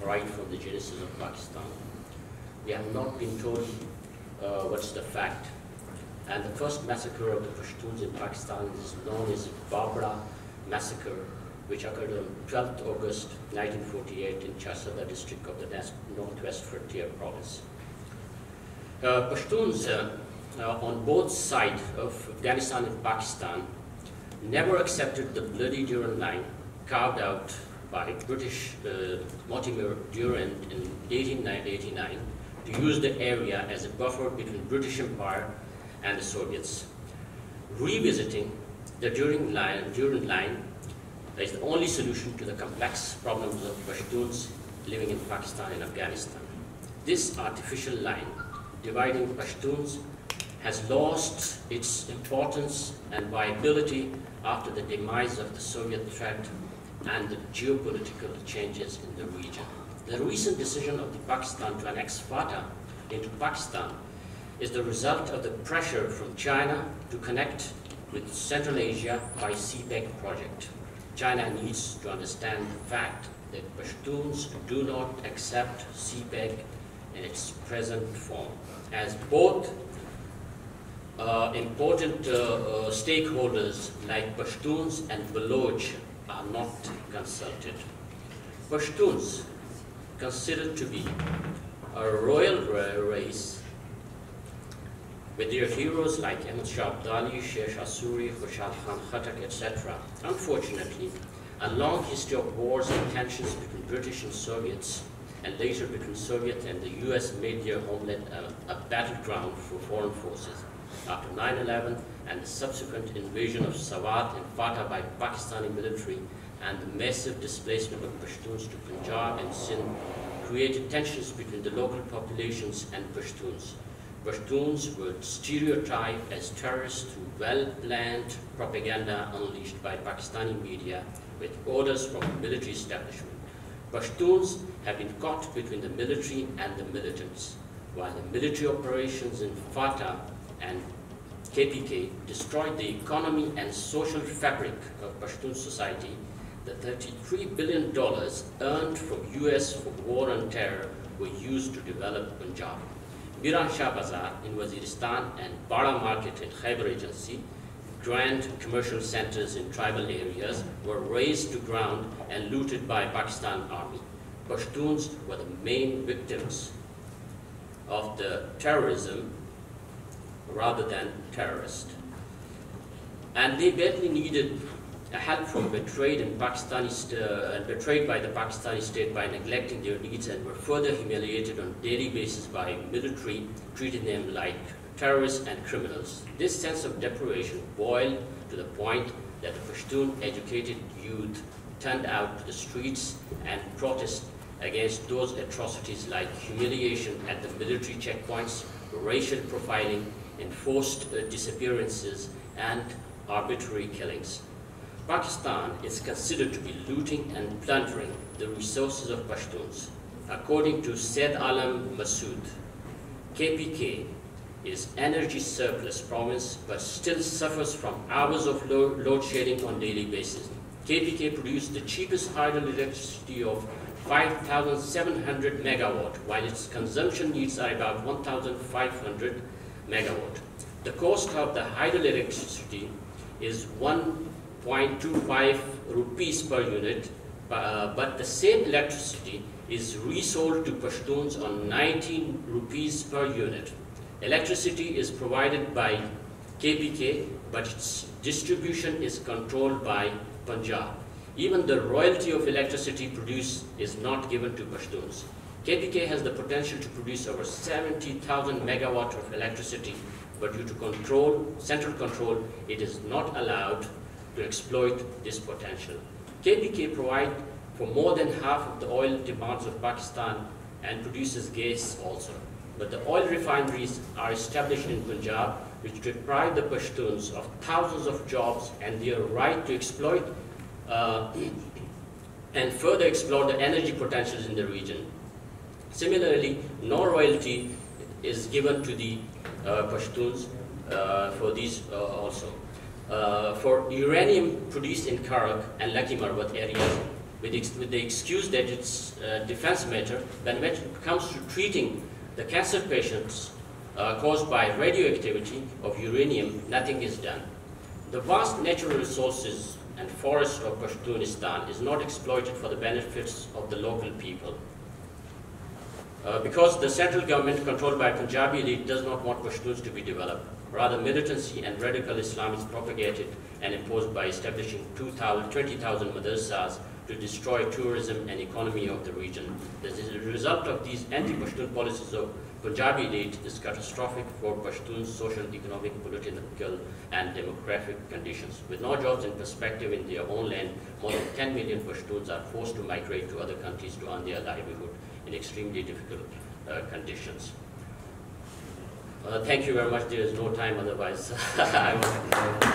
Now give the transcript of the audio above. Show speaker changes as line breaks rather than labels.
right from the genesis of Pakistan. We have not been told what's the fact. And the first massacre of the Pashtuns in Pakistan is known as Babra massacre, which occurred on 12th August 1948 in Chasada district of the Northwest Frontier province. Pashtuns on both sides of Afghanistan and Pakistan never accepted the bloody Durand line carved out by British Mortimer Durand in 1889 to use the area as a buffer between British Empire and the Soviets. Revisiting the Durand line is the only solution to the complex problems of Pashtuns living in Pakistan and Afghanistan. This artificial line dividing Pashtuns has lost its importance and viability after the demise of the Soviet threat and the geopolitical changes in the region. The recent decision of Pakistan to annex FATA into Pakistan is the result of the pressure from China to connect with Central Asia by CPEC project. China needs to understand the fact that Pashtuns do not accept CPEC in its present form, as both important stakeholders like Pashtuns and Baloch are not consulted. Pashtuns, considered to be a royal race, with their heroes like Ahmad Shah Abdali, Sher Shah Suri, Khushal Khan Khattak, etc. Unfortunately, a long history of wars and tensions between British and Soviets, and later between Soviet and the US, made their homeland a battleground for foreign forces. After 9/11 and the subsequent invasion of Swat and FATA by Pakistani military and the massive displacement of Pashtuns to Punjab and Sindh created tensions between the local populations and Pashtuns. Pashtuns were stereotyped as terrorists through well-planned propaganda unleashed by Pakistani media with orders from the military establishment. Pashtuns have been caught between the military and the militants. While the military operations in FATA and KPK destroyed the economy and social fabric of Pashtun society, the $33 billion earned from US for war on terror were used to develop Punjab. Miran Shah Bazaar in Waziristan and Bada Market in Khyber Agency, grand commercial centers in tribal areas, were razed to ground and looted by Pakistan Army. Pashtuns were the main victims of the terrorism rather than terrorists. And they badly needed help from betrayed by the Pakistani state by neglecting their needs, and were further humiliated on a daily basis by military, treating them like terrorists and criminals. This sense of deprivation boiled to the point that the Pashtun educated youth turned out to the streets and protest against those atrocities like humiliation at the military checkpoints, racial profiling, enforced disappearances, and arbitrary killings. Pakistan is considered to be looting and plundering the resources of Pashtuns. According to Said Alam Masood, KPK is energy surplus province but still suffers from hours of load shedding on daily basis. KPK produced the cheapest hydroelectricity of 5,700 megawatt, while its consumption needs are about 1,500 megawatt. The cost of the hydroelectricity is 1.25 rupees per unit, but the same electricity is resold to Pashtuns on 19 rupees per unit. Electricity is provided by KPK, but its distribution is controlled by Punjab. Even the royalty of electricity produced is not given to Pashtuns. KPK has the potential to produce over 70,000 megawatt of electricity, but due to central control, it is not allowed to exploit this potential. KPK provides for more than half of the oil demands of Pakistan and produces gas also. But the oil refineries are established in Punjab, which deprive the Pashtuns of thousands of jobs and their right to exploit and further explore the energy potentials in the region. Similarly, no royalty is given to the Pashtuns for these also. For uranium produced in Karak and Lucky Marwat areas, with the excuse that it's a defense matter. When it comes to treating the cancer patients caused by radioactivity of uranium, nothing is done. The vast natural resources and forest of Pashtunistan is not exploited for the benefits of the local people. Because the central government, controlled by Punjabi elite, does not want Pashtuns to be developed. Rather, militancy and radical Islam is propagated and imposed by establishing 20,000 madrasas to destroy tourism and economy of the region. The result of these anti-Pashtun policies of Punjabi elite is catastrophic for Pashtuns' social, economic, political, and demographic conditions. With no jobs in perspective in their own land, more than 10 million Pashtuns are forced to migrate to other countries to earn their livelihood in extremely difficult conditions. Thank you very much. There is no time, otherwise I will